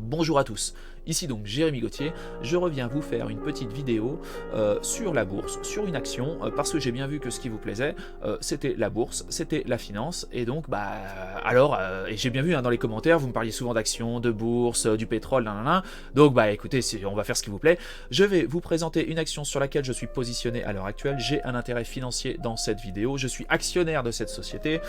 Bonjour à tous, ici donc Jérémy Gauthier, je reviens vous faire une petite vidéo sur la bourse, sur une action, parce que j'ai bien vu que ce qui vous plaisait, c'était la bourse, c'était la finance, et donc et j'ai bien vu dans les commentaires, vous me parliez souvent d'actions, de bourse, du pétrole, nanana, donc écoutez, on va faire ce qui vous plaît, je vais vous présenter une action sur laquelle je suis positionné à l'heure actuelle, j'ai un intérêt financier dans cette vidéo, je suis actionnaire de cette société,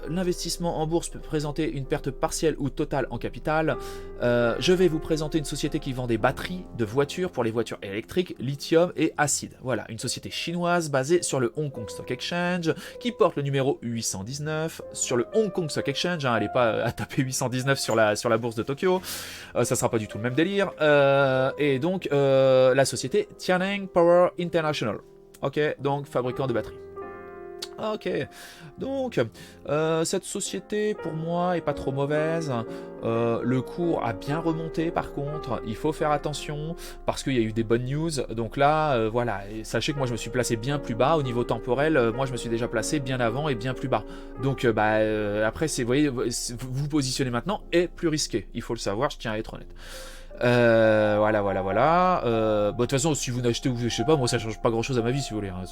L'investissement en bourse peut présenter une perte partielle ou totale en capital. Je vais vous présenter une société qui vend des batteries de voitures pour les voitures électriques, lithium et acide. Voilà, une société chinoise basée sur le Hong Kong Stock Exchange qui porte le numéro 819 sur le Hong Kong Stock Exchange. Allez pas à taper 819 sur la bourse de Tokyo, ça sera pas du tout le même délire. Et donc la société Tianeng Power International. Ok, donc fabricant de batteries. Ok, donc cette société pour moi est pas trop mauvaise, le cours a bien remonté par contre, il faut faire attention parce qu'il y a eu des bonnes news, donc là voilà, et sachez que moi je me suis placé bien plus bas au niveau temporel, moi je me suis déjà placé bien avant et bien plus bas, donc après vous voyez, vous positionnez maintenant est plus risqué, il faut le savoir, je tiens à être honnête. Voilà. De toute façon, si vous n'achetez ou je sais pas, moi ça change pas grand chose à ma vie si vous voulez. Hein.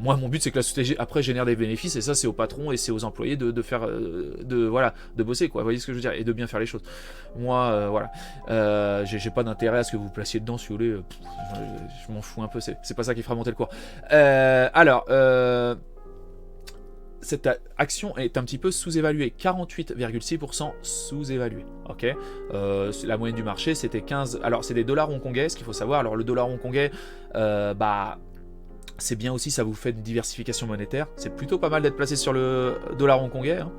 Moi, mon but c'est que la société après génère des bénéfices et ça c'est aux patrons et c'est aux employés de faire, de bosser quoi. Vous voyez ce que je veux dire et de bien faire les choses. Moi, voilà, j'ai pas d'intérêt à ce que vous placiez dedans si vous voulez. Je m'en fous un peu. C'est pas ça qui fera monter le cours. Cette action est un petit peu sous-évaluée, 48,6% sous-évaluée, ok. La moyenne du marché c'était 15, alors c'est des dollars hongkongais, ce qu'il faut savoir, alors le dollar hongkongais, c'est bien aussi, ça vous fait une diversification monétaire, c'est plutôt pas mal d'être placé sur le dollar hongkongais, hein.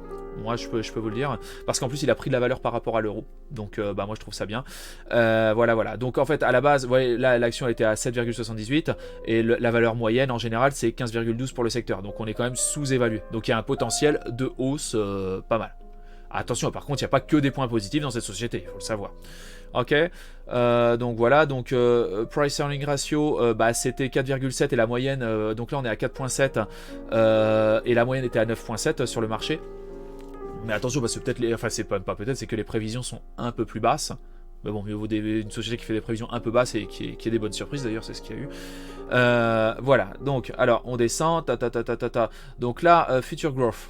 Moi je peux vous le dire, parce qu'en plus il a pris de la valeur par rapport à l'euro, donc moi je trouve ça bien. Voilà, donc en fait à la base, ouais, l'action était à 7,78 et la valeur moyenne en général c'est 15,12 pour le secteur, donc on est quand même sous-évalué, donc il y a un potentiel de hausse pas mal. Attention, par contre il n'y a pas que des points positifs dans cette société, il faut le savoir. Ok, donc voilà, donc price earning ratio, c'était 4,7 et la moyenne, donc là on est à 4,7 et la moyenne était à 9,7 sur le marché. Mais attention, c'est peut-être c'est pas peut-être, c'est que les prévisions sont un peu plus basses. Mais bon, mieux vaut une société qui fait des prévisions un peu basses et qui a des bonnes surprises d'ailleurs, c'est ce qu'il y a eu. Voilà, donc alors on descend, donc là, future growth.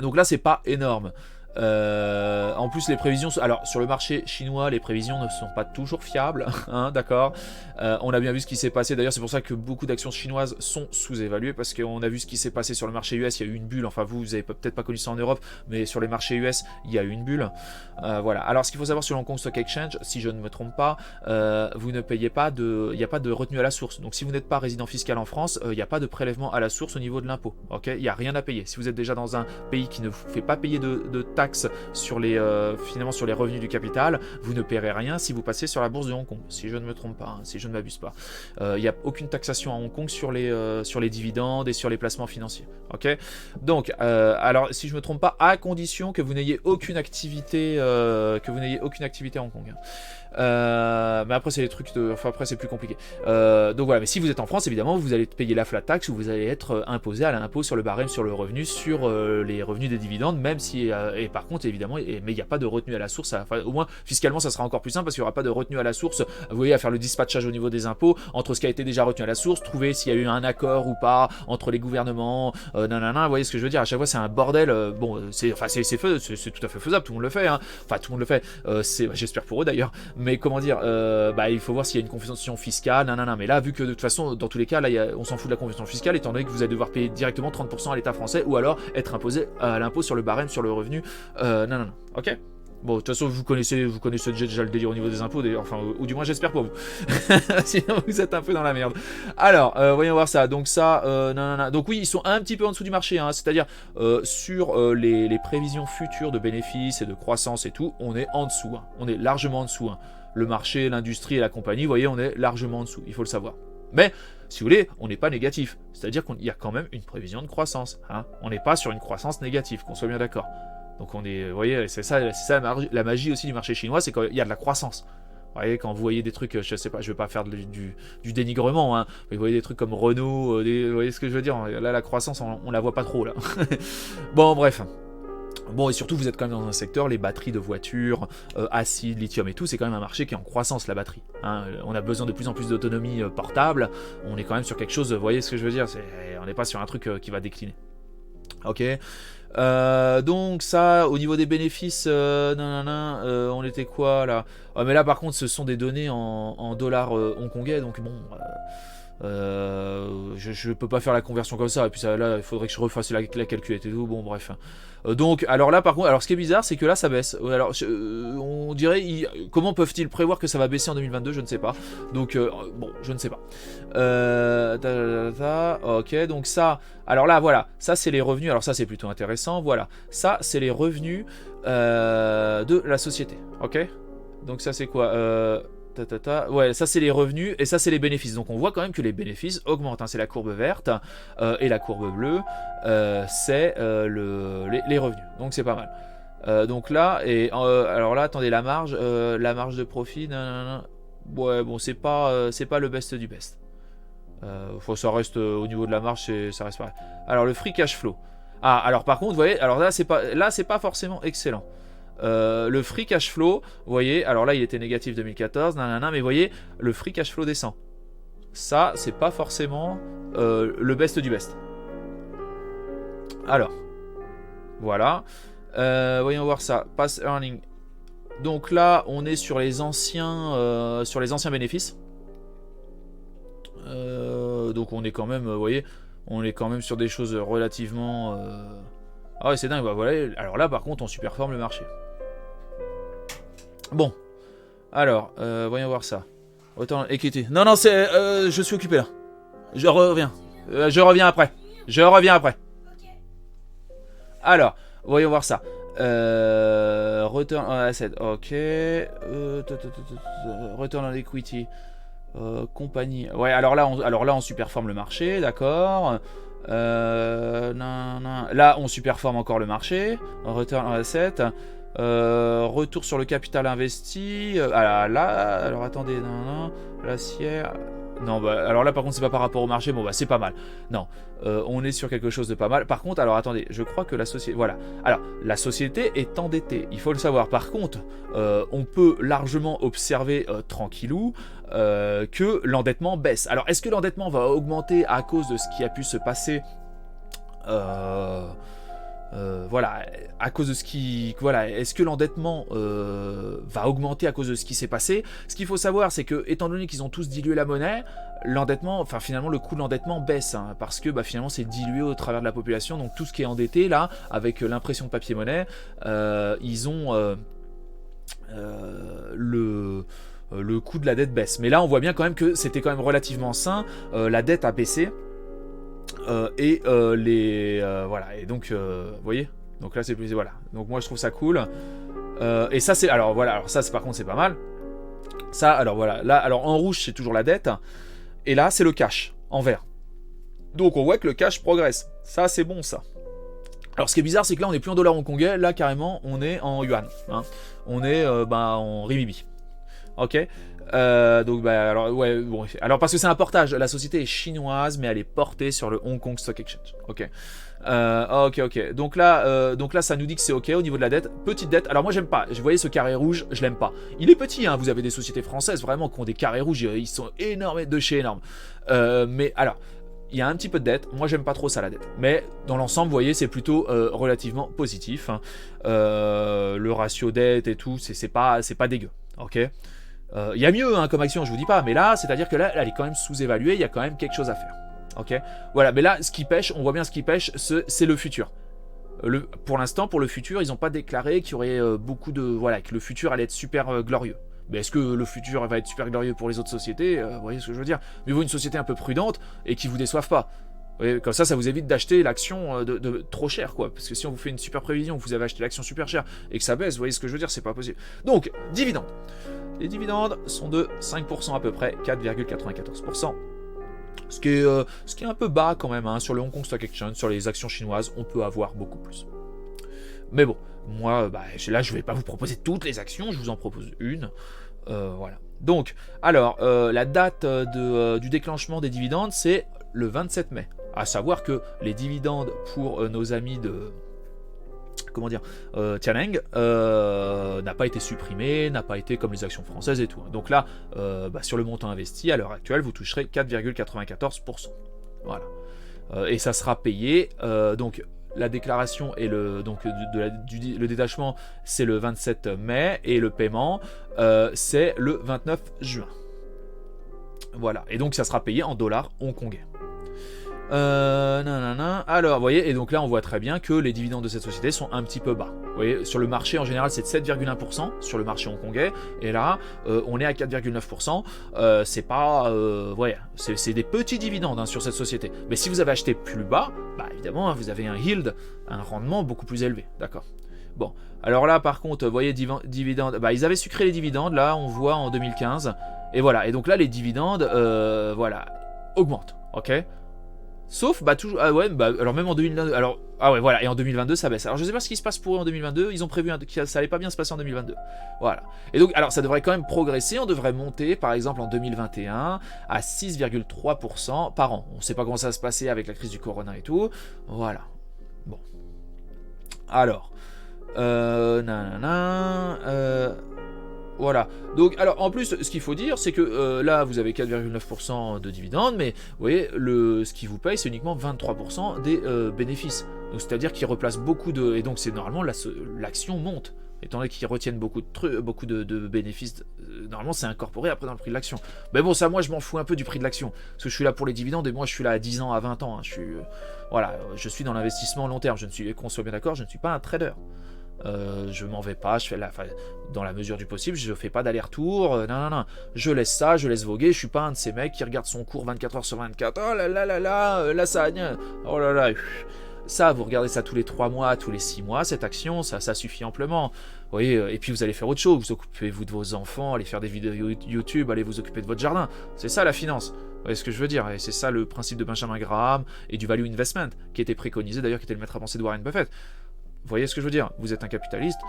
Donc là, c'est pas énorme. En plus les prévisions, alors sur le marché chinois les prévisions ne sont pas toujours fiables, hein, d'accord. On a bien vu ce qui s'est passé, d'ailleurs c'est pour ça que beaucoup d'actions chinoises sont sous-évaluées, parce qu'on a vu ce qui s'est passé sur le marché US, il y a eu une bulle, enfin vous avez peut-être pas connu ça en Europe, mais sur les marchés US il y a eu une bulle. Voilà, alors ce qu'il faut savoir sur le Hong Kong Stock Exchange, si je ne me trompe pas, vous ne payez pas il n'y a pas de retenue à la source, donc si vous n'êtes pas résident fiscal en France, il n'y a pas de prélèvement à la source au niveau de l'impôt, ok, il n'y a rien à payer. Si vous êtes déjà dans un pays qui ne vous fait pas payer de taxes sur finalement sur les revenus du capital, vous ne paierez rien si vous passez sur la bourse de Hong Kong, si je ne me trompe pas, hein, si je ne m'abuse pas. Il n'y a aucune taxation à Hong Kong sur les dividendes et sur les placements financiers. Ok. Donc, alors si je ne me trompe pas, à condition que vous n'ayez aucune activité, à Hong Kong. Mais après c'est des trucs après c'est plus compliqué. Donc voilà, mais si vous êtes en France, évidemment, vous allez payer la flat tax ou vous allez être imposé à l'impôt sur le barème sur le revenu, sur les revenus des dividendes, même si et par contre évidemment, mais il n'y a pas de retenue à la source. Au moins fiscalement, ça sera encore plus simple parce qu'il n'y aura pas de retenue à la source. Vous voyez, à faire le dispatchage au niveau des impôts entre ce qui a été déjà retenu à la source, trouver s'il y a eu un accord ou pas entre les gouvernements, vous voyez ce que je veux dire. À chaque fois, c'est un bordel. Bon, c'est tout à fait faisable, tout le monde le fait. Hein. Enfin, tout le monde le fait. J'espère pour eux d'ailleurs. Mais comment dire, il faut voir s'il y a une convention fiscale, mais là, vu que de toute façon, dans tous les cas, là, on s'en fout de la convention fiscale, étant donné que vous allez devoir payer directement 30% à l'État français, ou alors être imposé à l'impôt sur le barème sur le revenu, ok. Bon, de toute façon, vous connaissez déjà le délire au niveau des impôts, ou du moins j'espère pour vous. Sinon, vous êtes un peu dans la merde. Alors, voyons voir ça. Donc ça, Donc oui, ils sont un petit peu en dessous du marché, hein, c'est-à-dire sur les prévisions futures de bénéfices et de croissance et tout, on est en dessous. Hein. On est largement en dessous. Hein. Le marché, l'industrie et la compagnie, vous voyez, on est largement en dessous. Il faut le savoir. Mais si vous voulez, on n'est pas négatif. C'est-à-dire qu'il y a quand même une prévision de croissance. Hein. On n'est pas sur une croissance négative, qu'on soit bien d'accord. Donc on est, vous voyez, c'est ça la magie aussi du marché chinois, c'est qu'il y a de la croissance. Vous voyez, quand vous voyez des trucs, je sais pas, je vais pas faire du dénigrement, hein, mais vous voyez des trucs comme Renault, vous voyez ce que je veux dire, là la croissance, on la voit pas trop là. Bon bref. Bon, et surtout, vous êtes quand même dans un secteur, les batteries de voitures, acide, lithium et tout, c'est quand même un marché qui est en croissance, la batterie. Hein. On a besoin de plus en plus d'autonomie portable, on est quand même sur quelque chose, vous voyez ce que je veux dire, on n'est pas sur un truc qui va décliner. Ok. Donc ça, au niveau des bénéfices, on était quoi là? Mais là par contre ce sont des données en dollars hongkongais, donc bon, je peux pas faire la conversion comme ça, et puis ça, là il faudrait que je refasse la calculette et tout, bon bref. Donc alors là par contre, alors ce qui est bizarre c'est que là ça baisse, alors on dirait, comment peuvent-ils prévoir que ça va baisser en 2022, je ne sais pas, donc bon, je ne sais pas. Ok, donc ça, alors là voilà, ça c'est les revenus, alors ça c'est plutôt intéressant, voilà, ça c'est les revenus de la société, ok, donc ça c'est quoi, ouais, ça c'est les revenus et ça c'est les bénéfices. Donc on voit quand même que les bénéfices augmentent. Hein. C'est la courbe verte et la courbe bleue, c'est les revenus. Donc c'est pas mal. Donc là, et alors là, attendez, la marge de profit, ouais, bon, c'est pas le best du best. Ça reste au niveau de la marge, ça reste pareil. Alors le free cash flow. Ah, alors par contre, vous voyez, alors là c'est pas forcément excellent. Le free cash flow, vous voyez, alors là il était négatif 2014, mais vous voyez, le free cash flow descend. Ça, c'est pas forcément le best du best. Alors, voilà. Voyons voir ça. Pass earning. Donc là, on est sur les anciens bénéfices. Donc on est quand même, vous voyez, on est quand même sur des choses relativement... Ah ouais, c'est dingue, bah voilà. Alors là, par contre, on surperforme le marché. Bon, alors, voyons voir ça. Autant equity. Non, c'est, je suis occupé là. Je reviens. Je reviens après. Alors, voyons voir ça. Return on asset, ok. Return on equity. Compagnie. Ouais, alors là, on surperforme le marché, d'accord. Là, on surperforme encore le marché. Return on asset. Retour sur le capital investi. Alors attendez, l'acier. Non, bah, alors là par contre c'est pas par rapport au marché, bon bah c'est pas mal. Non, on est sur quelque chose de pas mal. Par contre, alors attendez, je crois que la société, voilà. Alors la société est endettée, il faut le savoir. Par contre, on peut largement observer tranquillou que l'endettement baisse. Alors est-ce que l'endettement va augmenter à cause de ce qui a pu se passer voilà, à cause de ce qui... Voilà, est-ce que l'endettement va augmenter à cause de ce qui s'est passé? Ce qu'il faut savoir, c'est que, étant donné qu'ils ont tous dilué la monnaie, l'endettement, enfin finalement le coût de l'endettement baisse, hein, parce que bah, finalement c'est dilué au travers de la population, donc tout ce qui est endetté, là, avec l'impression de papier-monnaie, ils ont le coût de la dette baisse. Mais là, on voit bien quand même que c'était quand même relativement sain, la dette a baissé, voilà, et donc vous voyez, donc là c'est plus, voilà, donc moi je trouve ça cool, et ça c'est, alors voilà, alors ça c'est, par contre c'est pas mal, ça, alors voilà, là, alors en rouge c'est toujours la dette, et là c'est le cash en vert, donc on voit que le cash progresse, ça c'est bon ça. Alors ce qui est bizarre, c'est que là on est plus en dollars hongkongais, là carrément on est en yuan, hein. On est en renminbi, ok. Donc bah alors ouais, bon, alors parce que c'est un portage, la société est chinoise mais elle est portée sur le Hong Kong Stock Exchange, ok. Ok, donc là ça nous dit que c'est ok au niveau de la dette, petite dette. Alors moi j'aime pas, vous voyez ce carré rouge, je l'aime pas, il est petit, hein. Vous avez des sociétés françaises vraiment qui ont des carrés rouges, ils sont énormes, de chez énormes, mais alors il y a un petit peu de dette, moi j'aime pas trop ça la dette, mais dans l'ensemble vous voyez c'est plutôt relativement positif, hein. Le ratio dette et tout, c'est pas dégueu, ok. Il y a mieux hein, comme action, je vous dis pas, mais là, c'est-à-dire que là, elle est quand même sous-évaluée, il y a quand même quelque chose à faire. Ok. Voilà, mais là, ce qui pêche, on voit bien ce qui pêche, c'est le futur. Pour l'instant, pour le futur, ils n'ont pas déclaré qu'il y aurait beaucoup de... Voilà, que le futur allait être super glorieux. Mais est-ce que le futur va être super glorieux pour les autres sociétés? Vous voyez ce que je veux dire? Mais vous, une société un peu prudente et qui vous déçoive pas. Vous voyez, comme ça vous évite d'acheter l'action de trop cher, quoi. Parce que si on vous fait une super prévision, vous avez acheté l'action super cher et que ça baisse, vous voyez ce que je veux dire? C'est pas possible. Donc, dividendes. Les dividendes sont de 5% à peu près, 4,94%. Ce qui est un peu bas quand même, hein, sur le Hong Kong Stock Exchange, sur les actions chinoises, on peut avoir beaucoup plus. Mais bon, moi, là, je vais pas vous proposer toutes les actions, je vous en propose une. Voilà. Donc, alors, la date du déclenchement des dividendes, c'est le 27 mai. À savoir que les dividendes pour nos amis comment dire, Tianeng n'a pas été supprimé, n'a pas été comme les actions françaises et tout. Donc là, sur le montant investi, à l'heure actuelle, vous toucherez 4,94%. Voilà. Et ça sera payé, donc la déclaration et le détachement, c'est le 27 mai, et le paiement, c'est le 29 juin. Voilà, et donc ça sera payé en dollars hongkongais. Alors, vous voyez, et donc là, on voit très bien que les dividendes de cette société sont un petit peu bas. Vous voyez, sur le marché, en général, c'est de 7,1% sur le marché hongkongais, et là, on est à 4,9%. C'est pas... c'est des petits dividendes hein, sur cette société. Mais si vous avez acheté plus bas, bah évidemment, hein, vous avez un yield, un rendement beaucoup plus élevé. D'accord. Bon, alors là, par contre, vous voyez, dividendes... Bah, ils avaient sucré les dividendes, là, on voit en 2015. Et voilà, et donc là, les dividendes, augmentent, ok. Sauf, toujours, alors même en 2022, et en 2022 ça baisse. Alors je sais pas ce qui se passe pour eux en 2022, ils ont prévu que ça allait pas bien se passer en 2022. Voilà. Et donc, alors ça devrait quand même progresser, on devrait monter, par exemple en 2021, à 6,3% par an. On sait pas comment ça va se passer avec la crise du corona et tout. Voilà. Bon. Alors, voilà. Donc, alors, en plus, ce qu'il faut dire, c'est que là, vous avez 4,9% de dividendes, mais vous voyez, ce qui vous paye, c'est uniquement 23% des bénéfices. Donc, c'est-à-dire qu'ils replacent beaucoup de... Et donc, c'est normalement, l'action monte. Étant donné qu'ils retiennent beaucoup de bénéfices, normalement, c'est incorporé après dans le prix de l'action. Mais bon, ça, moi, je m'en fous un peu du prix de l'action. Parce que je suis là pour les dividendes, et moi, je suis là à 10 ans, à 20 ans. Hein. Je suis dans l'investissement long terme. Qu'on soit bien d'accord, je ne suis pas un trader. Je m'en vais pas, dans la mesure du possible, je fais pas d'aller-retour, non, je laisse ça, je laisse voguer, je suis pas un de ces mecs qui regarde son cours 24 heures sur 24, oh là ça, oh là là, ça, vous regardez ça tous les 3 mois, tous les 6 mois, cette action, ça suffit amplement, vous voyez, et puis vous allez faire autre chose, vous occupez-vous de vos enfants, allez faire des vidéos YouTube, allez vous occuper de votre jardin, c'est ça la finance. Vous voyez ce que je veux dire? Et c'est ça le principe de Benjamin Graham et du value investment, qui était préconisé d'ailleurs, qui était le maître à penser de Warren Buffett. Vous voyez ce que je veux dire? Vous êtes un capitaliste,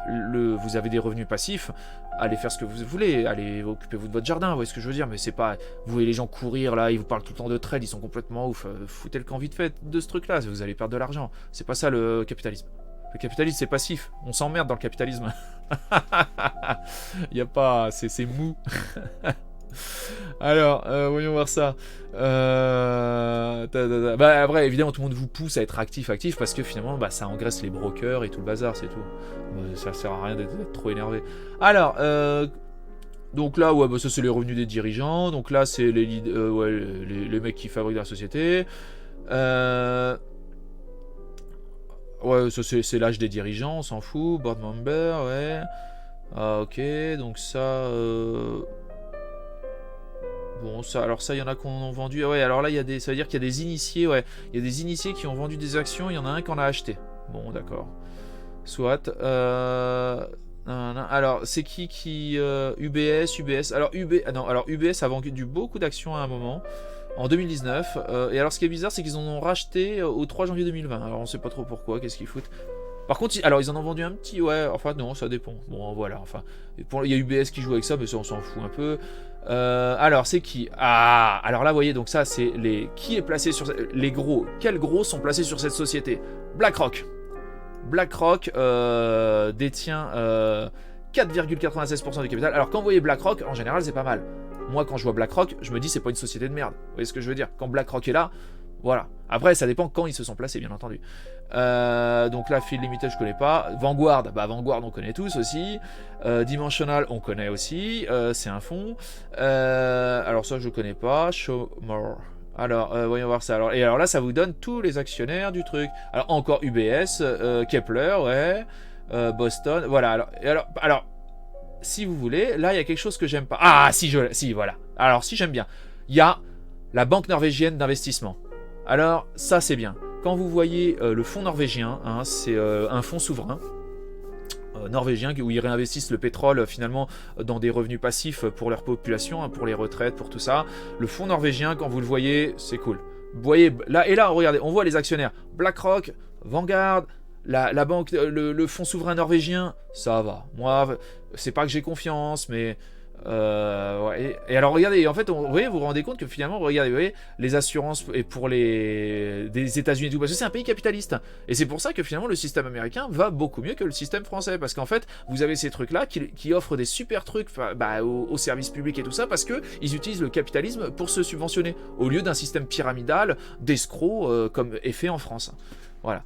vous avez des revenus passifs, allez faire ce que vous voulez, allez occupez-vous de votre jardin, vous voyez ce que je veux dire? Mais c'est pas... Vous voyez les gens courir là, ils vous parlent tout le temps de trade, ils sont complètement ouf, foutez le camp vite fait de ce truc là, vous allez perdre de l'argent. C'est pas ça le capitalisme. Le capitalisme c'est passif, on s'emmerde dans le capitalisme. Y a pas... c'est mou. Alors, voyons voir ça. Après, évidemment, tout le monde vous pousse à être actif, parce que finalement, ça engraisse les brokers et tout le bazar, c'est tout. Ça sert à rien d'être trop énervé. Alors, donc là, ça c'est les revenus des dirigeants. Donc là, c'est les mecs qui fabriquent la société. Ça c'est l'âge des dirigeants, on s'en fout. Board member, ouais. Ah, ok, donc ça... Bon, alors ça, il y en a qui ont vendu. Ouais, alors là, ça veut dire qu'il y a des initiés, ouais. Il y a des initiés qui ont vendu des actions, il y en a un qui en a acheté. Bon, d'accord. Soit. Alors, c'est qui UBS. Alors, UBS a vendu beaucoup d'actions à un moment, en 2019. Et alors, ce qui est bizarre, c'est qu'ils en ont racheté au 3 janvier 2020. Alors, on sait pas trop pourquoi, qu'est-ce qu'ils foutent. Par contre, ils en ont vendu un petit, ouais, enfin non, ça dépend. Bon, voilà, enfin, il y a UBS qui joue avec ça, mais ça, on s'en fout un peu. Alors, c'est qui? Ah, alors là, vous voyez, donc ça, c'est qui est placé sur... Les gros, quels gros sont placés sur cette société? BlackRock. BlackRock détient 4,96% du capital. Alors, quand vous voyez BlackRock, en général, c'est pas mal. Moi, quand je vois BlackRock, je me dis, c'est pas une société de merde. Vous voyez ce que je veux dire? Quand BlackRock est là, voilà. Après, ça dépend quand ils se sont placés, bien entendu. Donc là, Field Limited, je connais pas. Vanguard, Vanguard, on connaît tous aussi. Dimensional, on connaît aussi. C'est un fonds. Alors ça, je connais pas. Show more. Alors, voyons voir ça. Alors là, ça vous donne tous les actionnaires du truc. Alors, encore UBS, Kepler, ouais. Boston, voilà. Alors, si vous voulez, là, il y a quelque chose que j'aime pas. Ah, si, voilà. Alors, si j'aime bien. Il y a la Banque norvégienne d'investissement. Alors, ça, c'est bien. Quand vous voyez le fonds norvégien, hein, c'est un fonds souverain norvégien où ils réinvestissent le pétrole finalement dans des revenus passifs pour leur population, hein, pour les retraites, pour tout ça. Le fonds norvégien, quand vous le voyez, c'est cool. Vous voyez, là, regardez, on voit les actionnaires. BlackRock, Vanguard, la banque, le fonds souverain norvégien, ça va. Moi, c'est pas que j'ai confiance, mais... Ouais, et alors regardez, en fait, vous voyez, vous vous rendez compte que finalement, regardez, vous voyez, les assurances et pour les des États-Unis et tout, parce que c'est un pays capitaliste. Et c'est pour ça que finalement le système américain va beaucoup mieux que le système français, parce qu'en fait, vous avez ces trucs-là qui offrent des super trucs aux services publics et tout ça, parce que ils utilisent le capitalisme pour se subventionner, au lieu d'un système pyramidal d'escrocs comme est fait en France. Voilà.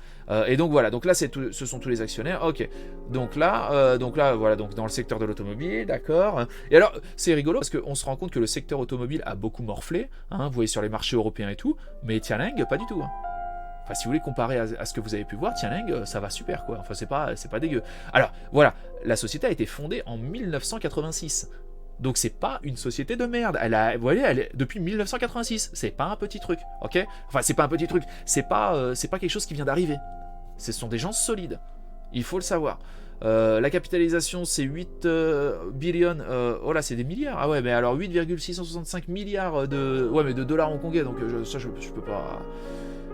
Et donc voilà, donc là ce sont tous les actionnaires. Ok. Donc là, voilà, donc dans le secteur de l'automobile, d'accord. Et alors c'est rigolo parce qu'on se rend compte que le secteur automobile a beaucoup morflé. Hein, vous voyez sur les marchés européens et tout, mais Tianling pas du tout. Hein. Enfin, si vous voulez comparer à ce que vous avez pu voir, Tianling, ça va super quoi. Enfin, c'est pas dégueu. Alors voilà, la société a été fondée en 1986. Donc c'est pas une société de merde. Vous voyez, elle est depuis 1986. C'est pas un petit truc, ok? Enfin, c'est pas un petit truc. C'est pas quelque chose qui vient d'arriver. Ce sont des gens solides. Il faut le savoir. La capitalisation, c'est 8 billions. Oh là, c'est des milliards. Ah ouais, mais alors 8,665 milliards de dollars hongkongais. Donc ça, je peux pas.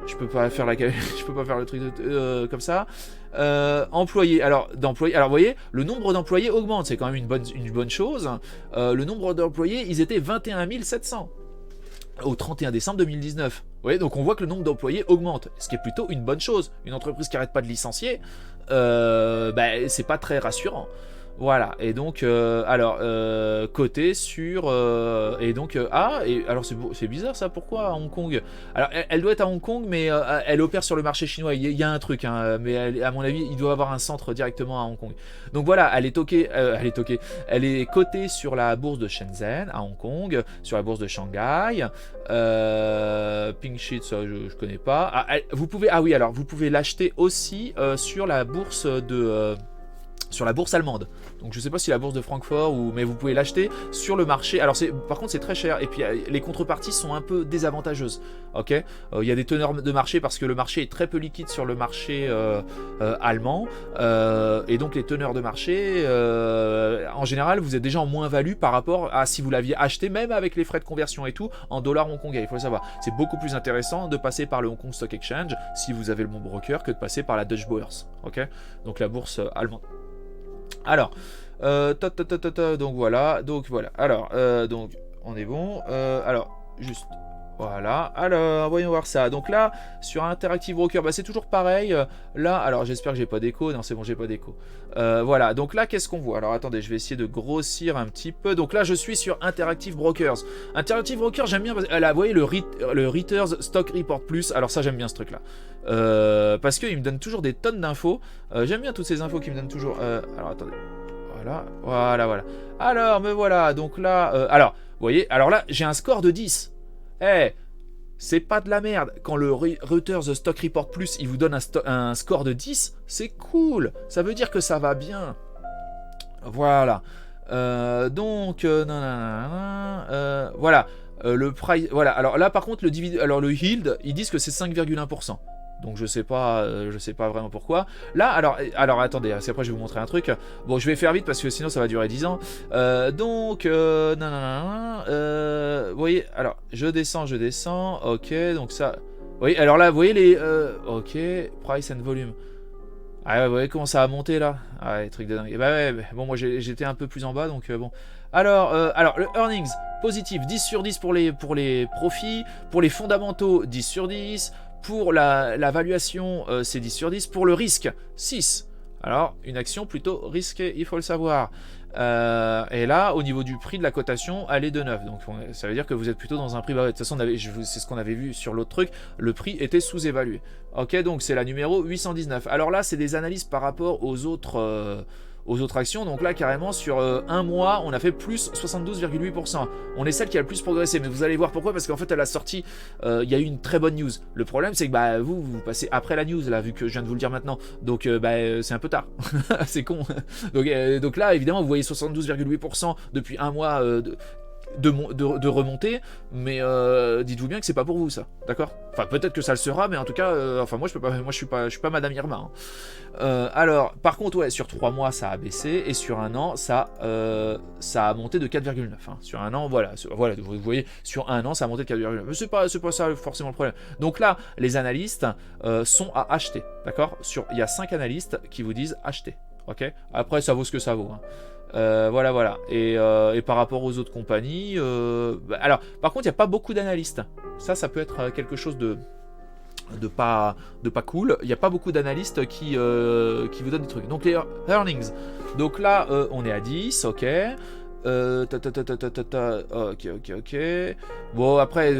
Je peux pas faire je peux pas faire le truc comme ça. Employés. Alors, vous voyez, le nombre d'employés augmente. C'est quand même une bonne chose. Le nombre d'employés, ils étaient 21 700 au 31 décembre 2019. Vous voyez, donc on voit que le nombre d'employés augmente, ce qui est plutôt une bonne chose. Une entreprise qui n'arrête pas de licencier, c'est pas très rassurant. Voilà, et donc, côté sur... et donc, et alors c'est bizarre ça, pourquoi à Hong Kong? Alors, elle doit être à Hong Kong, mais elle opère sur le marché chinois, il y a un truc, hein, mais à mon avis, il doit avoir un centre directement à Hong Kong. Donc voilà, elle est cotée sur la bourse de Shenzhen, à Hong Kong, sur la bourse de Shanghai, Pink Sheet, ça je connais pas. Vous pouvez l'acheter aussi sur la bourse allemande. Donc je sais pas si la bourse de Francfort mais vous pouvez l'acheter sur le marché. Alors par contre c'est très cher et puis les contreparties sont un peu désavantageuses. Ok, il y a des teneurs de marché parce que le marché est très peu liquide sur le marché allemand et donc les teneurs de marché en général vous êtes déjà en moins-value par rapport à si vous l'aviez acheté même avec les frais de conversion et tout en dollars hongkongais. Il faut le savoir. C'est beaucoup plus intéressant de passer par le Hong Kong Stock Exchange si vous avez le bon broker que de passer par la Deutsche Börse. Ok, donc la bourse allemande. Alors, donc voilà, alors, donc, on est bon, alors, juste, voilà, alors, voyons voir ça, donc là, sur Interactive Broker, c'est toujours pareil, là, alors, j'espère que j'ai pas d'écho, non, c'est bon, j'ai pas d'écho, voilà, donc là, qu'est-ce qu'on voit? Alors, attendez, je vais essayer de grossir un petit peu, donc là, je suis sur Interactive Brokers, Interactive Brokers, j'aime bien, là, vous voyez, le Reuters Stock Report Plus, alors ça, j'aime bien ce truc-là, parce qu'il me donne toujours des tonnes d'infos, j'aime bien toutes ces infos qui me donnent toujours, alors, attendez, voilà, alors, me voilà, donc là, alors, vous voyez, alors là, j'ai un score de 10, c'est pas de la merde. Quand le Reuters Stock Report Plus, il vous donne un score de 10, c'est cool. Ça veut dire que ça va bien. Voilà. Voilà. Le price. Voilà. Alors là, par contre, le yield, ils disent que c'est 5,1%. Donc je sais pas vraiment pourquoi. Là, alors attendez, après je vais vous montrer un truc. Bon, je vais faire vite parce que sinon ça va durer 10 ans. Vous voyez, alors je descends. Ok, donc ça. Vous voyez, alors là, vous voyez les. Ok, price and volume. Ah ouais, vous voyez comment ça a monté là? Ah ouais, truc de dingue. Et bah ouais, bon, moi j'étais un peu plus en bas donc bon. Alors, le earnings positif 10 sur 10 pour les profits, pour les fondamentaux 10 sur 10. Pour la valuation, c'est 10 sur 10. Pour le risque, 6. Alors, une action plutôt risquée, il faut le savoir. Et là, au niveau du prix de la cotation, elle est de 9. Donc, ça veut dire que vous êtes plutôt dans un prix... Bah, de toute façon, c'est ce qu'on avait vu sur l'autre truc. Le prix était sous-évalué. Ok, donc c'est la numéro 819. Alors là, c'est des analyses par rapport aux autres actions. Donc là, carrément, sur un mois, on a fait plus 72,8%. On est celle qui a le plus progressé. Mais vous allez voir pourquoi. Parce qu'en fait, elle a sorti... Il y a eu une très bonne news. Le problème, c'est que vous passez après la news, là, vu que je viens de vous le dire maintenant. Donc, c'est un peu tard. C'est con. Donc là, évidemment, vous voyez 72,8% depuis un mois... De remonter, mais dites-vous bien que c'est pas pour vous ça, d'accord? Enfin peut-être que ça le sera, mais en tout cas, moi je suis pas Madame Irma. Hein. Alors par contre ouais, sur 3 mois ça a baissé et sur un an ça a monté de 4,9. Hein. Sur un an voilà, vous voyez sur un an ça a monté de 4,9. Mais c'est pas ça forcément le problème. Donc là les analystes sont à acheter, d'accord? Il y a 5 analystes qui vous disent acheter, ok? Après ça vaut ce que ça vaut. Hein. Voilà, voilà. Et par rapport aux autres compagnies... alors, par contre, il n'y a pas beaucoup d'analystes. Ça peut être quelque chose de pas cool. Il n'y a pas beaucoup d'analystes qui vous donnent des trucs. Donc, les earnings. Donc là, on est à 10, ok. Ok. Bon, après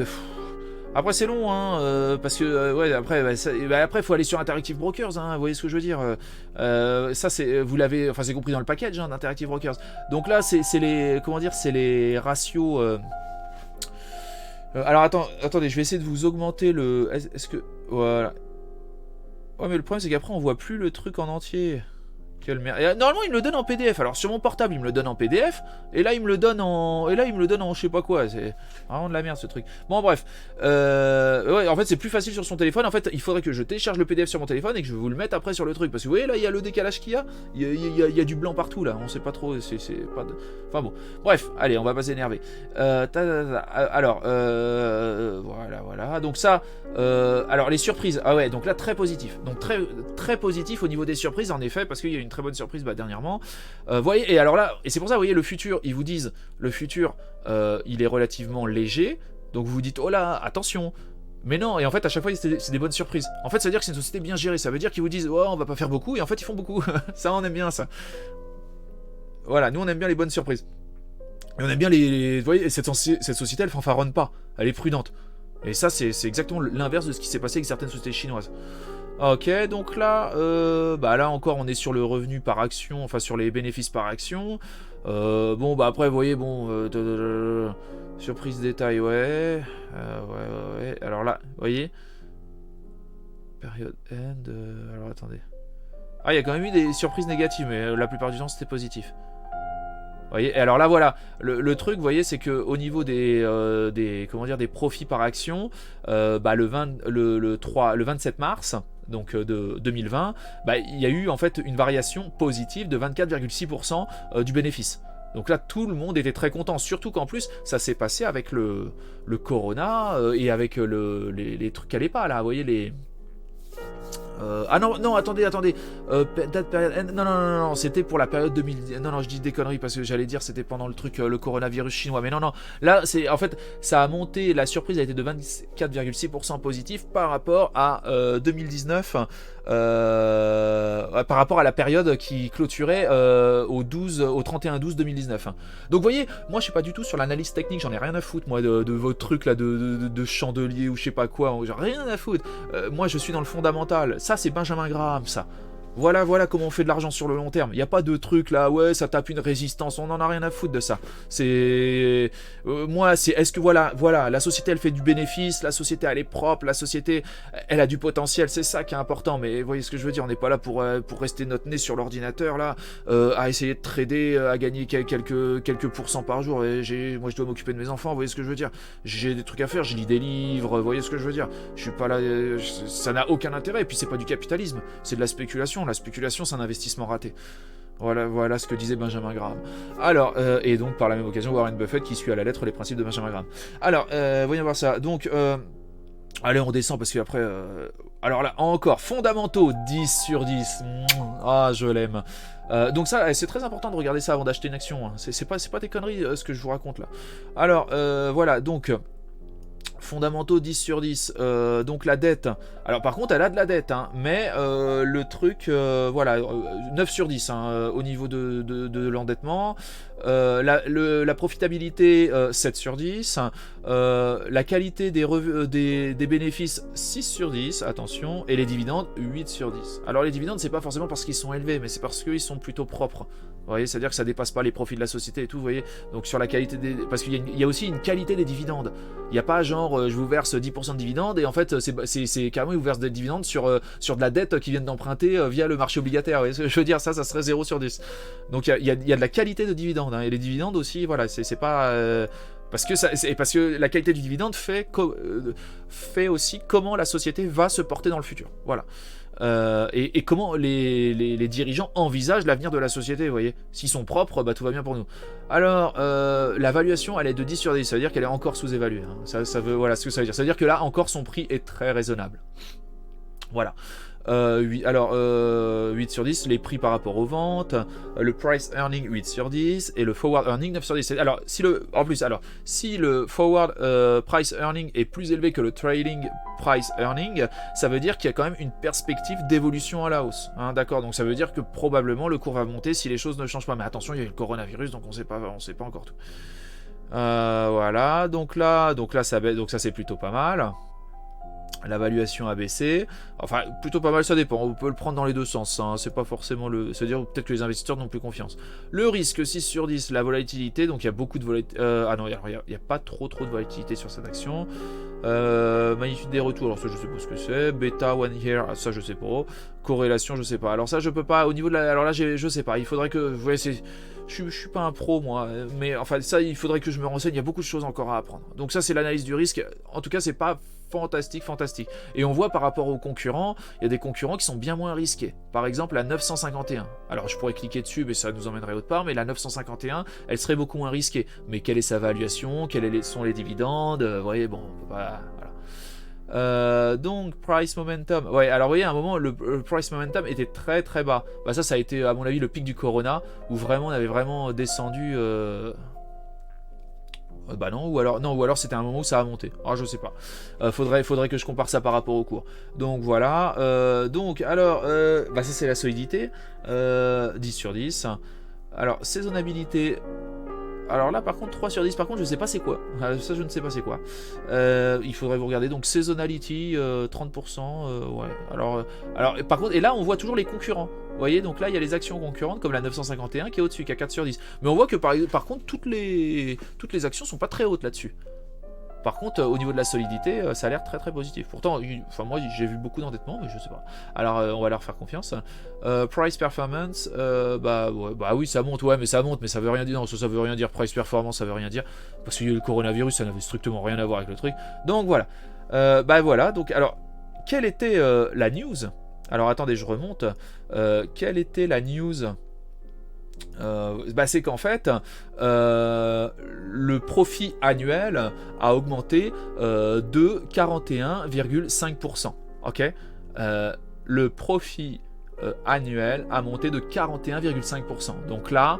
c'est long, hein, parce que ouais, après faut aller sur Interactive Brokers, hein, vous voyez ce que je veux dire. Ça c'est, vous l'avez, enfin c'est compris dans le package hein, d'Interactive Brokers. Donc là c'est les, comment dire, c'est les ratios. Alors attendez, je vais essayer de vous augmenter le. Est-ce que voilà. Ouais, mais le problème c'est qu'après on voit plus le truc en entier. Quelle merde. Normalement il me le donne en PDF. Alors sur mon portable il me le donne en PDF et là il me le donne en je sais pas quoi. C'est vraiment de la merde ce truc. Bon bref. Ouais, en fait c'est plus facile sur son téléphone. En fait il faudrait que je télécharge le PDF sur mon téléphone et que je vous le mette après sur le truc. Parce que vous voyez là il y a le décalage qu'il y a. Il y a du blanc partout là. On sait pas trop. C'est pas de... Enfin bon. Bref, allez on va pas s'énerver. Alors voilà. Donc ça. Alors les surprises. Ah ouais donc là très positif. Donc très positif au niveau des surprises en effet parce qu'il y a une très bonne surprise dernièrement. Voyez, et alors là, et c'est pour ça, vous voyez, le futur, ils vous disent, le futur, il est relativement léger, donc vous vous dites, oh là, attention. Mais non, et en fait, à chaque fois, c'est des bonnes surprises. En fait, ça veut dire que c'est une société bien gérée, ça veut dire qu'ils vous disent, oh, on va pas faire beaucoup, et en fait, ils font beaucoup. Ça, on aime bien ça. Voilà, nous, on aime bien les bonnes surprises. Et on aime bien vous voyez, cette société, elle fanfaronne pas, elle est prudente. Et ça, c'est exactement l'inverse de ce qui s'est passé avec certaines sociétés chinoises. Ok, donc là, là encore, on est sur le revenu par action, enfin sur les bénéfices par action. Bon, bah après, vous voyez, bon, surprise détail, ouais. Ouais. Alors là, vous voyez, période end. Alors attendez. Ah, il y a quand même eu des surprises négatives, mais la plupart du temps, c'était positif. Vous voyez, et alors là, voilà, le truc, vous voyez, c'est que au niveau des profits par action, le 27 mars. Donc de 2020, il y a eu en fait une variation positive de 24,6% du bénéfice. Donc là, tout le monde était très content, surtout qu'en plus, ça s'est passé avec le Corona et avec les trucs qui n'allaient pas, là, vous voyez, les... ah non, attendez. Non, c'était pour la période 2010. Non, je dis des conneries parce que j'allais dire c'était pendant le truc, le coronavirus chinois. Mais non. Là, c'est en fait, ça a monté, la surprise a été de 24,6% positif par rapport à 2019. Par rapport à la période qui clôturait au 31/12/2019. Donc vous voyez, moi je suis pas du tout sur l'analyse technique, j'en ai rien à foutre moi de votre truc là de chandelier ou je sais pas quoi, j'en ai rien à foutre. Moi je suis dans le fondamental, ça c'est Benjamin Graham ça. Voilà comment on fait de l'argent sur le long terme. Il n'y a pas de truc là, ouais, ça tape une résistance, on en a rien à foutre de ça. C'est... moi, c'est... Est-ce que voilà, la société, elle fait du bénéfice, la société, elle est propre, la société, elle a du potentiel, c'est ça qui est important. Mais vous voyez ce que je veux dire, on n'est pas là pour rester notre nez sur l'ordinateur, là, à essayer de trader, à gagner quelques pourcents par jour. Et moi, je dois m'occuper de mes enfants, vous voyez ce que je veux dire. J'ai des trucs à faire, je lis des livres, vous voyez ce que je veux dire. Je suis pas là... ça n'a aucun intérêt, et puis c'est pas du capitalisme, c'est de la spéculation. La spéculation, c'est un investissement raté. Voilà ce que disait Benjamin Graham. Alors, et donc par la même occasion, Warren Buffett qui suit à la lettre les principes de Benjamin Graham. Alors, voyons voir ça. Donc, allez, on descend parce qu'après... alors là, encore, fondamentaux, 10 sur 10. Ah, je l'aime. Donc ça, c'est très important de regarder ça avant d'acheter une action. Hein. C'est pas des conneries ce que je vous raconte là. Alors, voilà, donc... fondamentaux 10 sur 10, donc la dette, alors par contre elle a de la dette, hein, mais le truc, 9 sur 10 hein, au niveau de l'endettement, la profitabilité 7 sur 10, la qualité des bénéfices 6 sur 10, attention, et les dividendes 8 sur 10. Alors les dividendes c'est pas forcément parce qu'ils sont élevés, mais c'est parce qu'ils sont plutôt propres. Vous voyez, c'est-à-dire que ça dépasse pas les profits de la société et tout, vous voyez. Donc sur la qualité des... parce qu'il y a aussi une qualité des dividendes. Il n'y a pas genre, je vous verse 10% de dividendes et en fait, c'est carrément, ils vous versent des dividendes sur de la dette qu'ils viennent d'emprunter via le marché obligataire. Vous voyez ce que je veux dire, ça serait 0 sur 10. Donc il y a de la qualité de dividendes. Hein, et les dividendes aussi, voilà, c'est pas... parce que la qualité du dividende fait aussi comment la société va se porter dans le futur. Voilà. Et comment les dirigeants envisagent l'avenir de la société, vous voyez. S'ils sont propres, tout va bien pour nous. Alors, la valuation, elle est de 10 sur 10, ça veut dire qu'elle est encore sous-évaluée. Hein. Ça veut, voilà ce que ça veut dire. Ça veut dire que là, encore, son prix est très raisonnable. Voilà. 8 sur 10, les prix par rapport aux ventes, le price earning 8 sur 10 et le forward earning 9 sur 10. Alors, si le forward price earning est plus élevé que le trailing price earning, ça veut dire qu'il y a quand même une perspective d'évolution à la hausse. Hein, d'accord, donc ça veut dire que probablement le cours va monter si les choses ne changent pas. Mais attention, il y a eu le coronavirus, donc on sait pas encore tout. Voilà, donc là ça baisse, donc ça c'est plutôt pas mal. La valuation a baissé. Enfin, plutôt pas mal, ça dépend. On peut le prendre dans les deux sens. Hein. C'est pas forcément le. C'est-à-dire peut-être que les investisseurs n'ont plus confiance. Le risque 6 sur 10, la volatilité. Donc il y a beaucoup de volatilité. Ah non, il n'y a pas trop de volatilité sur cette action. Magnitude des retours, alors ça je sais pas ce que c'est. Beta, one year, ça je sais pas. Corrélation, je sais pas. Alors ça je peux pas. Au niveau de la. Alors là, je sais pas. Il faudrait que. Vous voyez, c'est. Je suis pas un pro moi, mais enfin ça il faudrait que je me renseigne, il y a beaucoup de choses encore à apprendre. Donc ça c'est l'analyse du risque, en tout cas c'est pas fantastique. Et on voit par rapport aux concurrents, il y a des concurrents qui sont bien moins risqués. Par exemple la 951, alors je pourrais cliquer dessus mais ça nous emmènerait autre part, mais la 951 elle serait beaucoup moins risquée. Mais quelle est sa valuation, quels sont les dividendes, vous voyez, bon, on peut pas... donc price momentum, ouais, alors vous voyez à un moment le price momentum était très très bas. Bah ça a été à mon avis le pic du corona où vraiment on avait vraiment descendu bah non, ou alors c'était un moment où ça a monté. Ah, je sais pas. Faudrait que je compare ça par rapport au cours. Donc voilà. Bah ça c'est la solidité. 10 sur 10. Alors, saisonnabilité. Alors là, par contre, 3 sur 10, par contre, je sais pas c'est quoi. Ça, je ne sais pas c'est quoi. Il faudrait vous regarder. Donc, seasonality, 30%. Ouais. Alors, par contre, et là, on voit toujours les concurrents. Vous voyez, donc là, il y a les actions concurrentes, comme la 951, qui est au-dessus, qui a 4 sur 10. Mais on voit que, par contre, toutes les actions sont pas très hautes là-dessus. Par contre, au niveau de la solidité, ça a l'air très très positif. Pourtant, moi j'ai vu beaucoup d'endettement, mais je sais pas. Alors, on va leur faire confiance. Price performance, bah oui, ça monte, ouais, mais ça monte, mais ça veut rien dire. Non, ça veut rien dire. Price performance, ça veut rien dire. Parce qu'il y a eu le coronavirus, ça n'avait strictement rien à voir avec le truc. Donc voilà. Bah voilà, donc alors, quelle était la news? Alors attendez, je remonte. Quelle était la news? C'est qu'en fait le profit annuel a augmenté de 41,5%. Ok, le profit annuel a monté de 41,5%. Donc là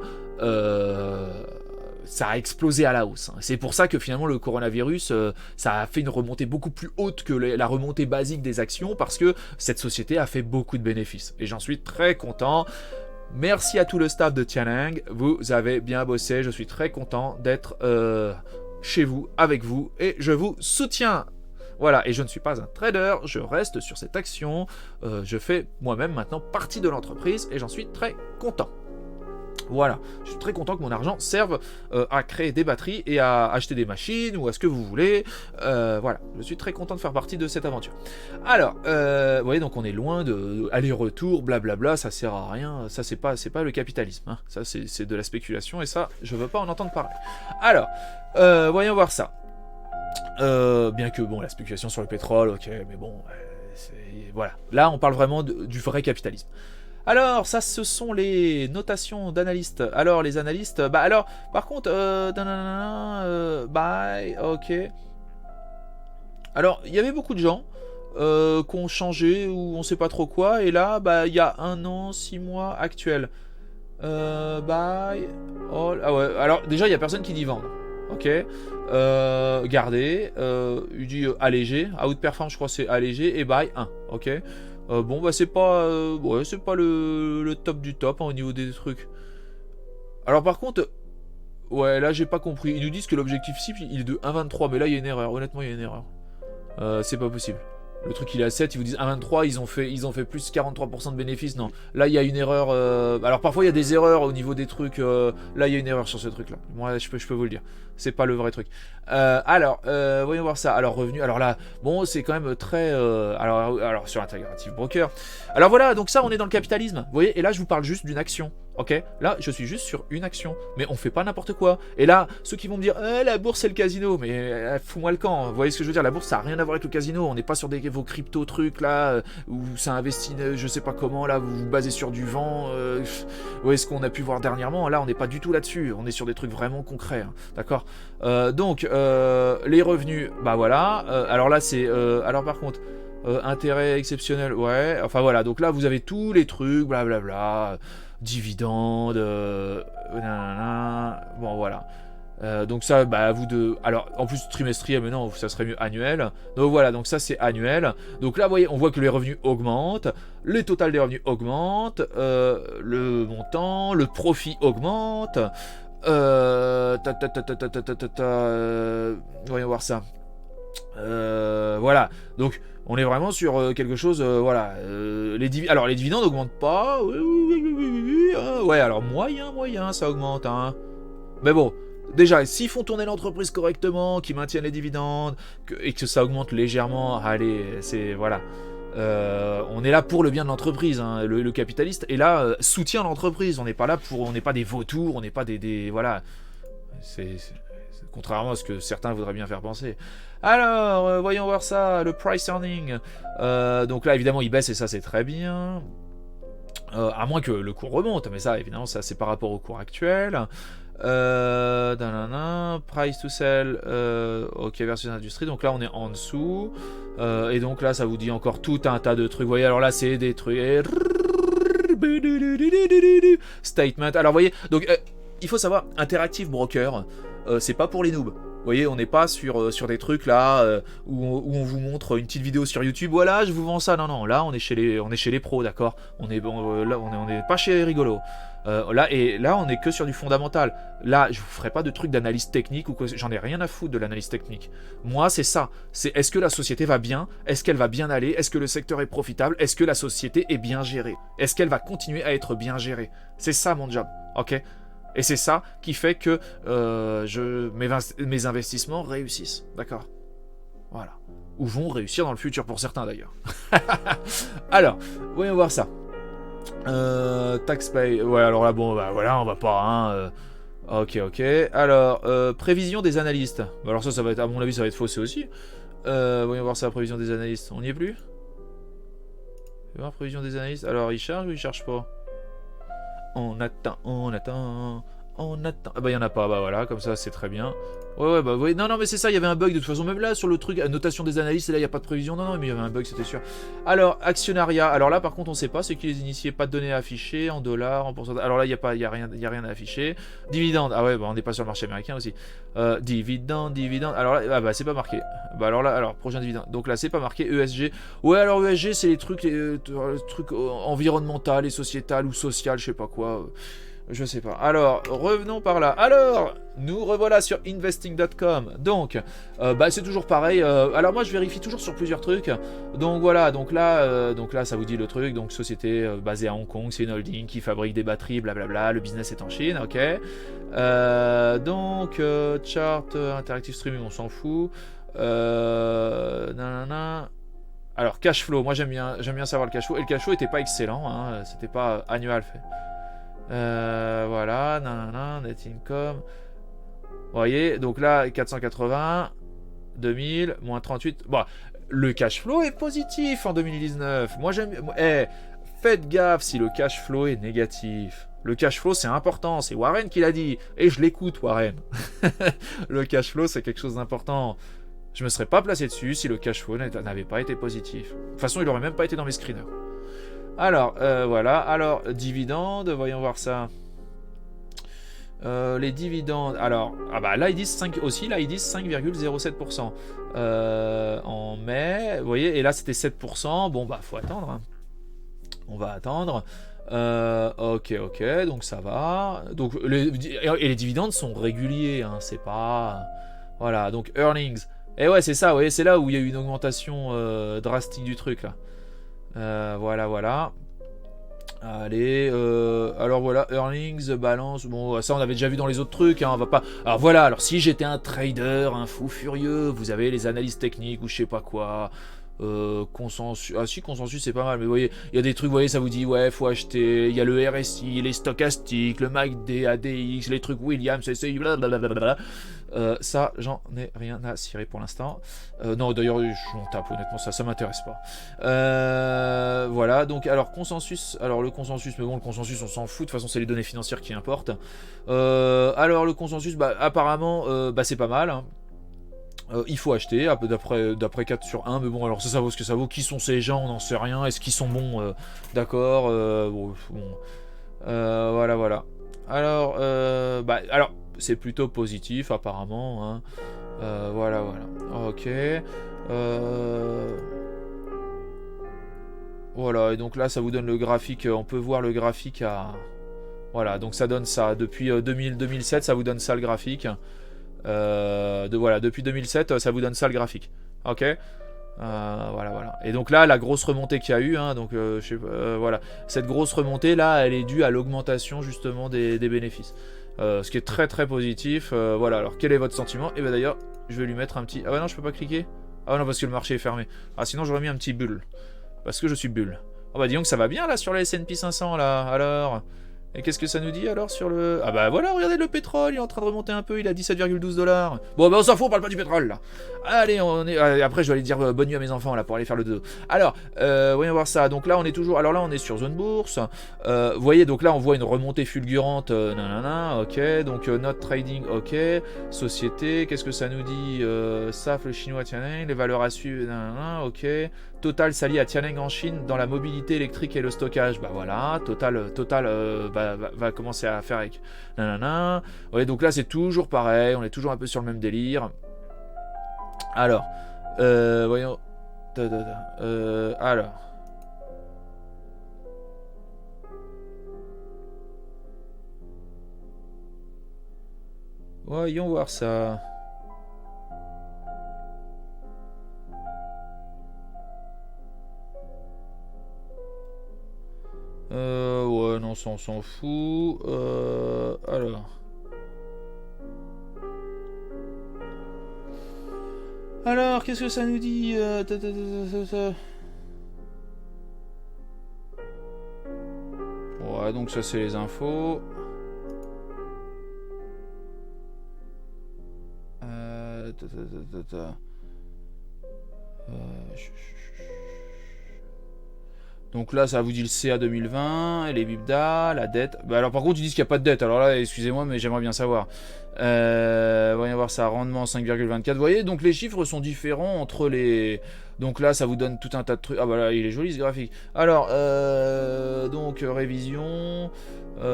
ça a explosé à la hausse. C'est pour ça que finalement le coronavirus, ça a fait une remontée beaucoup plus haute que la remontée basique des actions, parce que cette société a fait beaucoup de bénéfices. Et j'en suis très content. Merci à tout le staff de Tianeng, vous avez bien bossé, je suis très content d'être chez vous, avec vous, et je vous soutiens. Voilà, et je ne suis pas un trader, je reste sur cette action, je fais moi-même maintenant partie de l'entreprise, et j'en suis très content. Voilà, je suis très content que mon argent serve à créer des batteries et à acheter des machines ou à ce que vous voulez. Voilà, je suis très content de faire partie de cette aventure. Alors, vous voyez, donc on est loin de aller-retour, blablabla, ça sert à rien. Ça, c'est pas le capitalisme. Hein. Ça, c'est de la spéculation et ça, je veux pas en entendre parler. Alors, voyons voir ça. Bien que, bon, la spéculation sur le pétrole, ok, mais bon, voilà. Là, on parle vraiment du vrai capitalisme. Alors, ça, ce sont les notations d'analystes. Alors, les analystes, par contre, ok. Alors, il y avait beaucoup de gens qui ont changé ou on sait pas trop quoi, et là, il y a 1 an, 6 mois actuel. Ah ouais, alors, déjà, il y a personne qui dit vendre. Ok. Garder. Il dit allégé. Outperform, je crois, c'est allégé. Et buy 1. Ok. Bon c'est pas c'est pas le top du top hein, au niveau des trucs. Alors par contre, ouais là j'ai pas compris. Ils nous disent que l'objectif cible il est de 1,23, mais là il y a une erreur. Honnêtement il y a une erreur. C'est pas possible. Le truc il est à 7, ils vous disent 1,23, ils ont fait plus 43% de bénéfices. Non, là il y a une erreur. Alors parfois il y a des erreurs au niveau des trucs. Là il y a une erreur sur ce truc là. Moi je peux vous le dire. C'est pas le vrai truc. Voyons voir ça. Alors revenu. Alors là, bon c'est quand même très. Alors sur Integrative Broker. Alors voilà, donc ça on est dans le capitalisme. Vous voyez, et là je vous parle juste d'une action. Ok, là je suis juste sur une action, mais on fait pas n'importe quoi. Et là, ceux qui vont me dire la bourse c'est le casino, mais fous-moi le camp. Vous voyez ce que je veux dire? La bourse ça a rien à voir avec le casino. On n'est pas sur vos crypto trucs là où ça investit, je sais pas comment là, vous vous basez sur du vent. Vous voyez ce qu'on a pu voir dernièrement. Là on n'est pas du tout là-dessus. On est sur des trucs vraiment concrets. Hein, d'accord. Donc les revenus, bah voilà. Alors là c'est, alors par contre. intérêt exceptionnel, ouais. Enfin voilà, donc là vous avez tous les trucs, blablabla, dividendes, nanana. Bon voilà. Donc ça, bah à vous de... Alors, en plus trimestriel, mais non, ça serait mieux annuel. Donc voilà, donc ça c'est annuel. Donc là, vous voyez, on voit que les revenus augmentent, les totals des revenus augmentent, le montant, le profit augmente. Voyons voir ça. Voilà, donc on est vraiment sur quelque chose, voilà. Alors les dividendes n'augmentent pas. Ouais, alors moyen, ça augmente, hein. Mais bon, déjà, s'ils font tourner l'entreprise correctement, qu'ils maintiennent les dividendes, et que ça augmente légèrement, allez, c'est... Voilà. On est là pour le bien de l'entreprise, hein. Le capitaliste est là, soutient l'entreprise. On n'est pas là pour... On n'est pas des vautours, on n'est pas des voilà. C'est contrairement à ce que certains voudraient bien faire penser. Alors, voyons voir ça, le price earning. Donc là, évidemment, il baisse et ça, c'est très bien. À moins que le cours remonte, mais ça, évidemment, ça c'est par rapport au cours actuel. Price to sell, ok, versus industrie. Donc là, on est en dessous. Et donc là, ça vous dit encore tout un tas de trucs. Vous voyez, alors là, c'est des trucs. Statement. Alors, vous voyez, donc il faut savoir, Interactive Broker, c'est pas pour les noobs. Vous voyez, on n'est pas sur des trucs là où on vous montre une petite vidéo sur YouTube. Voilà, je vous vends ça. Non, non, là on est chez les pros, d'accord. On est pas chez les rigolos. Là on est que sur du fondamental. Là, je vous ferai pas de trucs d'analyse technique ou quoi. J'en ai rien à foutre de l'analyse technique. Moi, c'est ça. C'est est-ce que la société va bien? Est-ce qu'elle va bien aller? Est-ce que le secteur est profitable? Est-ce que la société est bien gérée? Est-ce qu'elle va continuer à être bien gérée? C'est ça mon job, ok? Et c'est ça qui fait que mes investissements réussissent. D'accord? Voilà. Ou vont réussir dans le futur pour certains d'ailleurs. Alors, voyons voir ça. Tax pay. Ouais, alors là, bon, bah voilà, on va pas. Hein, ok. Alors, prévision des analystes. Bah, alors ça va être, à mon avis, ça va être faussé aussi. Voyons voir ça, prévision des analystes. On n'y est plus? Prévision des analystes. Alors, ils chargent ou ils chargent pas? On attend. Ah bah, il y en a pas, bah voilà, comme ça, c'est très bien. Ouais, bah, oui, non, mais c'est ça, il y avait un bug de toute façon, même là, sur le truc, notation des analystes, là, il n'y a pas de prévision, non, mais il y avait un bug, c'était sûr. Alors, actionnariat, alors là, par contre, on sait pas, c'est qui les initiés, pas de données affichées, en dollars, en pourcentage, alors là, il y a rien à afficher. Dividende, ah ouais, bah, on n'est pas sur le marché américain aussi. Dividende, alors là, ah bah, c'est pas marqué. Bah, alors, prochain dividende, donc là, c'est pas marqué, ESG. Ouais, alors, ESG, c'est les trucs environnemental et sociétal ou social, je sais pas quoi. Je sais pas. Alors, revenons par là. Alors, nous revoilà sur investing.com. Donc, bah, c'est toujours pareil. Alors moi, je vérifie toujours sur plusieurs trucs. Donc voilà. Donc là, ça vous dit le truc. Donc société basée à Hong Kong, c'est une holding qui fabrique des batteries, blablabla. Le business est en Chine, ok. Donc chart, interactive streaming, on s'en fout. Nanana. Alors cash flow. Moi, j'aime bien savoir le cash flow. Et le cash flow était pas excellent. Hein, c'était pas annual fait. Voilà, net income. Vous voyez, donc là, 480, 2000, moins 38. Bon, le cash flow est positif en 2019. Moi, j'aime... faites gaffe si le cash flow est négatif. Le cash flow, c'est important. C'est Warren qui l'a dit. Et je l'écoute, Warren. Le cash flow, c'est quelque chose d'important. Je me serais pas placé dessus si le cash flow n'avait pas été positif. De toute façon, il aurait même pas été dans mes screeners. Alors, voilà. Alors, dividendes, voyons voir ça. Les dividendes. Alors, ah bah là, ils disent 5 aussi. Là, ils disent 5,07%. En mai, vous voyez, et là, c'était 7%. Bon, bah, faut attendre. Hein. On va attendre. Ok, donc ça va. Donc, et les dividendes sont réguliers. Hein, c'est pas... Voilà, donc earnings. Et ouais, c'est ça, vous voyez, c'est là où il y a eu une augmentation drastique du truc, là. Voilà. Allez, alors voilà, earnings, balance, bon, ça on avait déjà vu dans les autres trucs, hein, on va pas... Alors voilà, alors si j'étais un trader, un fou furieux, vous avez les analyses techniques ou je sais pas quoi... consensus, ah si consensus c'est pas mal, mais vous voyez, il y a des trucs, vous voyez, ça vous dit ouais faut acheter, il y a le RSI, les stochastiques, le MACD, ADX, les trucs Williams, CCI, blablabla. Ça j'en ai rien à cirer pour l'instant. Non d'ailleurs je m'en tape honnêtement, ça m'intéresse pas. Voilà, donc alors consensus, alors le consensus, mais bon le consensus on s'en fout, de toute façon c'est les données financières qui importent. Alors le consensus, bah apparemment bah c'est pas mal, hein. Il faut acheter, un peu d'après 4 sur 1, mais bon, alors ça vaut ce que ça vaut. Qui sont ces gens, on n'en sait rien. Est-ce qu'ils sont bons d'accord. Bon. Voilà, voilà. Alors, c'est plutôt positif, apparemment. Hein. Voilà, voilà. Ok. Voilà, et donc là, ça vous donne le graphique. On peut voir le graphique à... Voilà, donc ça donne ça. Depuis 2007, ça vous donne ça le graphique. Voilà, depuis 2007, ça vous donne ça le graphique. Ok. Voilà, voilà. Et donc là, la grosse remontée qu'il y a eu, hein, donc voilà, cette grosse remontée là, elle est due à l'augmentation justement des bénéfices, ce qui est très très positif. Voilà. Alors, quel est votre sentiment? Et bien d'ailleurs, je vais lui mettre un petit. Ah ouais, non, je peux pas cliquer. Ah non, parce que le marché est fermé. Ah, sinon j'aurais mis un petit bulle, parce que je suis bulle. Oh bah disons que ça va bien là sur la S&P 500 là. Alors. Et qu'est-ce que ça nous dit alors sur le... Ah bah voilà, regardez le pétrole, il est en train de remonter un peu, il a 17,12 $. Bon bah on s'en fout, on parle pas du pétrole là. Allez, on est... Après je vais aller dire bonne nuit à mes enfants là pour aller faire le dodo. Alors, voyons voir ça. Donc là on est toujours... Alors là on est sur zone bourse. Vous voyez, donc là on voit une remontée fulgurante. Nanana, ok. Donc note trading, ok. Société, qu'est-ce que ça nous dit SAF, le chinois, Tianeng, les valeurs à suivre, nanana, ok. Total s'allie à Tianeng en Chine dans la mobilité électrique et le stockage. Bah voilà, Total va commencer à faire avec nanana. Ouais, donc là c'est toujours pareil, on est toujours un peu sur le même délire. Alors, voyons. Alors. Voyons voir ça. Ouais, non, ça on s'en fout. Alors. Alors, qu'est-ce que ça nous dit Ouais, donc ça c'est les infos. Donc là, ça vous dit le CA 2020, et les BIBDA, la dette. Bah alors par contre, ils disent qu'il n'y a pas de dette. Alors là, excusez-moi, mais j'aimerais bien savoir. Voyons voir ça, rendement 5,24. Vous voyez, donc les chiffres sont différents entre les... Donc là, ça vous donne tout un tas de trucs. Ah bah là, il est joli ce graphique. Alors, donc révision,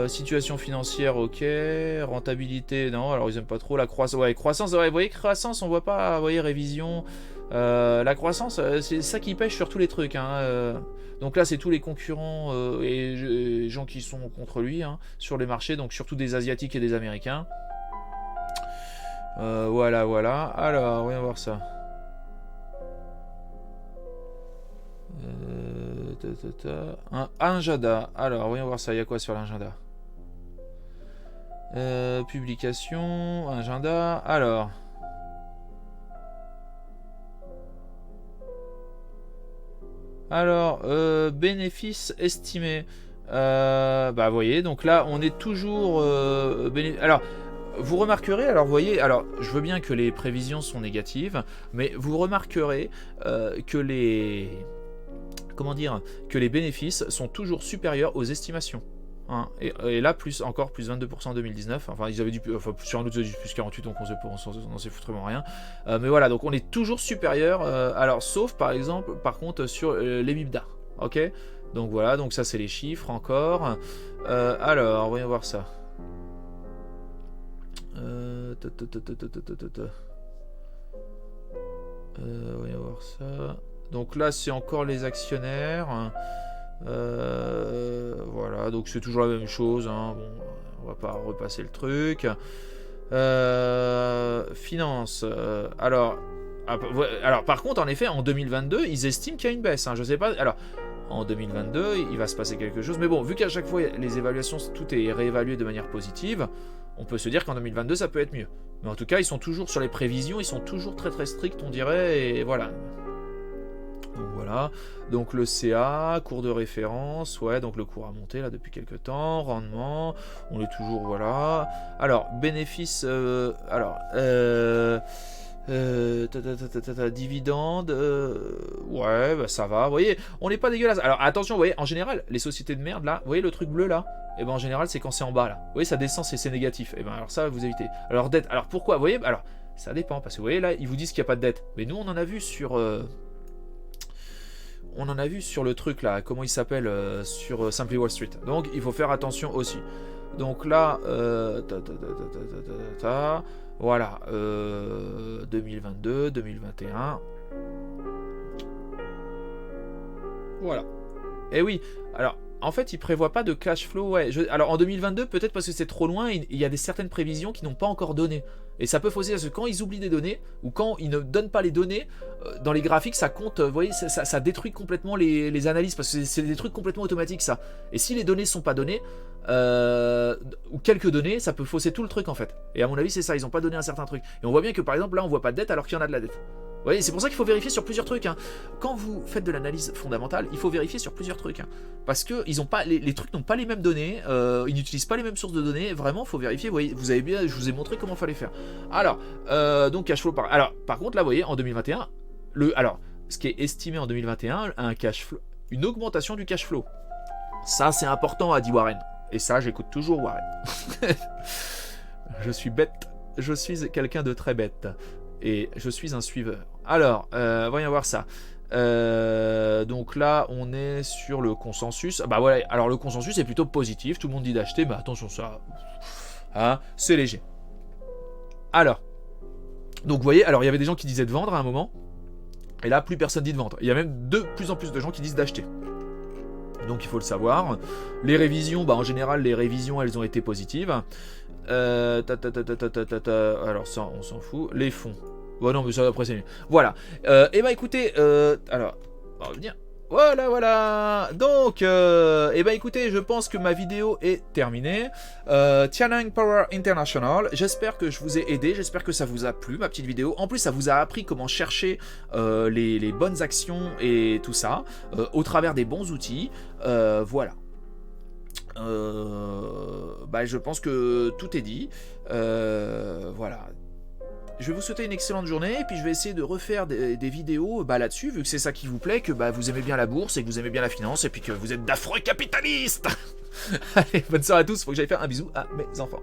situation financière, ok. Rentabilité, non. Alors ils aiment pas trop la croissance. Ouais, croissance, ouais, vous voyez, croissance, on voit pas. Vous voyez, révision. La croissance, c'est ça qui pêche sur tous les trucs. Hein, donc là, c'est tous les concurrents et gens qui sont contre lui hein, sur les marchés, donc surtout des Asiatiques et des Américains. Voilà, voilà. Alors, voyons voir ça. Un agenda. Alors, voyons voir ça. Il y a quoi sur l'agenda publication, agenda. Alors. Alors, bénéfices estimés. Bah, vous voyez, donc là, on est toujours... Alors, vous remarquerez, alors, vous voyez, alors, je veux bien que les prévisions sont négatives, mais vous remarquerez que les... Comment dire? Que les bénéfices sont toujours supérieurs aux estimations. Hein, et là, encore plus 22% en 2019. Enfin, ils avaient sur un autre, ils avaient dit plus 48, donc on s'en sait foutrement rien. Mais voilà, donc on est toujours supérieur. Alors, sauf par exemple, par contre, sur les BIBDA. Ok. Donc voilà, donc ça, c'est les chiffres encore. Alors, voyons voir ça. Voyons voir ça. Donc là, c'est encore les actionnaires. Voilà, donc c'est toujours la même chose. Hein. Bon, on va pas repasser le truc. Finance. Alors, par contre, en effet, en 2022, ils estiment qu'il y a une baisse. Hein. Je sais pas. Alors, en 2022, il va se passer quelque chose. Mais bon, vu qu'à chaque fois, les évaluations, tout est réévalué de manière positive, on peut se dire qu'en 2022, ça peut être mieux. Mais en tout cas, ils sont toujours sur les prévisions, ils sont toujours très très stricts, on dirait. Et voilà. Donc voilà, donc le CA, cours de référence, ouais, donc le cours a monté là depuis quelques temps, rendement, on est toujours, voilà. Alors, bénéfice, dividende, ouais, bah ça va, vous voyez, on n'est pas dégueulasse. Alors attention, vous voyez, en général, les sociétés de merde là, vous voyez le truc bleu là, et ben en général c'est quand c'est en bas là, vous voyez ça descend, c'est négatif, et ben alors ça vous évitez. Alors dette, alors pourquoi, vous voyez, alors Ça dépend, parce que vous voyez là, ils vous disent qu'il n'y a pas de dette. Mais nous, on en a vu sur... on en a vu sur le truc là, comment il s'appelle, sur Simply Wall Street. Donc, il faut faire attention aussi. Donc là, voilà, 2022, 2021. Voilà. Et oui, alors... En fait, ils prévoient pas de cash flow. Ouais. Alors en 2022, peut-être parce que c'est trop loin, il y a certaines prévisions qui n'ont pas encore donné. Et ça peut fausser parce que quand ils oublient des données, ou quand ils ne donnent pas les données, dans les graphiques, ça compte, vous voyez, ça détruit complètement les analyses, parce que c'est des trucs complètement automatiques, ça. Et si les données sont pas données, ou quelques données, ça peut fausser tout le truc en fait. Et à mon avis, c'est ça, ils n'ont pas donné un certain truc. Et on voit bien que par exemple, là, on voit pas de dette alors qu'il y en a de la dette. Vous voyez, c'est pour ça qu'il faut vérifier sur plusieurs trucs. Hein. Quand vous faites de l'analyse fondamentale, il faut vérifier sur plusieurs trucs. Hein. Parce que ils ont pas, les trucs n'ont pas les mêmes données, ils n'utilisent pas les mêmes sources de données. Vraiment, il faut vérifier. Vous voyez, vous avez bien, je vous ai montré comment il fallait faire. Alors, donc cash flow alors, par contre, là, vous voyez, en 2021, alors, ce qui est estimé en 2021, un cash flow, une augmentation du cash flow. Ça, c'est important, a dit Warren. Et ça, j'écoute toujours Warren. Je suis bête. Je suis quelqu'un de très bête. Et je suis un suiveur. Alors, voyons voir ça. Donc là, on est sur le consensus. Bah voilà, alors le consensus est plutôt positif. Tout le monde dit d'acheter, mais attention, ça, hein, c'est léger. Alors, donc vous voyez, alors il y avait des gens qui disaient de vendre à un moment. Et là, plus personne dit de vendre. Il y a même de plus en plus de gens qui disent d'acheter. Donc il faut le savoir. Les révisions, bah en général, les révisions, elles ont été positives. Alors ça, on s'en fout. Les fonds. Ouais, non, mais ça, après, c'est mieux. Voilà. Et bah, écoutez, alors, on va revenir. Voilà. Donc, et bah, écoutez, je pense que ma vidéo est terminée. Tianeng Power International. J'espère que je vous ai aidé. J'espère que ça vous a plu, ma petite vidéo. En plus, ça vous a appris comment chercher les bonnes actions et tout ça au travers des bons outils. Voilà. Bah, je pense que tout est dit. Voilà. Je vais vous souhaiter une excellente journée, et puis je vais essayer de refaire des vidéos là-dessus, vu que c'est ça qui vous plaît, que vous aimez bien la bourse, et que vous aimez bien la finance, et puis que vous êtes d'affreux capitalistes. Allez, bonne soirée à tous, faut que j'aille faire un bisou à mes enfants.